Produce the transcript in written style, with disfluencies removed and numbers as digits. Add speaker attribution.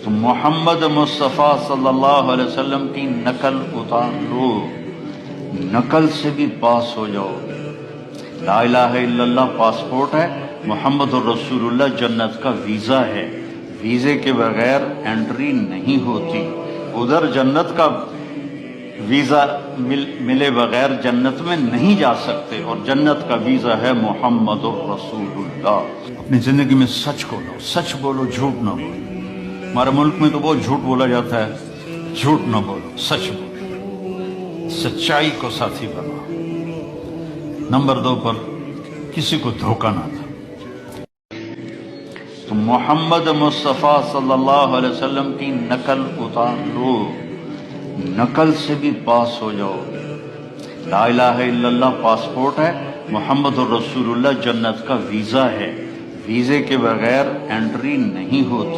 Speaker 1: تو محمد مصطفیٰ صلی اللہ علیہ وسلم کی نقل اتار لو، نقل سے بھی پاس ہو جاؤ گے۔ لا الہ الا اللہ پاسپورٹ ہے، محمد الرسول اللہ جنت کا ویزا ہے، ویزے کے بغیر انٹری نہیں ہوتی۔ ادھر جنت کا ویزا ملے بغیر جنت میں نہیں جا سکتے، اور جنت کا ویزا ہے محمد الرسول اللہ۔ اپنی زندگی میں سچ بولو، سچ بولو، جھوٹ نہ بولو۔ ہمارے ملک میں تو بہت جھوٹ بولا جاتا ہے، جھوٹ نہ بولو، سچ بولو، سچائی کو ساتھی بناؤ۔ نمبر 2 پر کسی کو دھوکہ نہ دو۔ تو محمد مصطفیٰ صلی اللہ علیہ وسلم کی نقل اتار لو، نقل سے بھی پاس ہو جاؤ گے۔ لا الہ الا اللہ پاسپورٹ ہے، محمد الرسول اللہ جنت کا ویزا ہے، ویزے کے بغیر انٹری نہیں ہوتی۔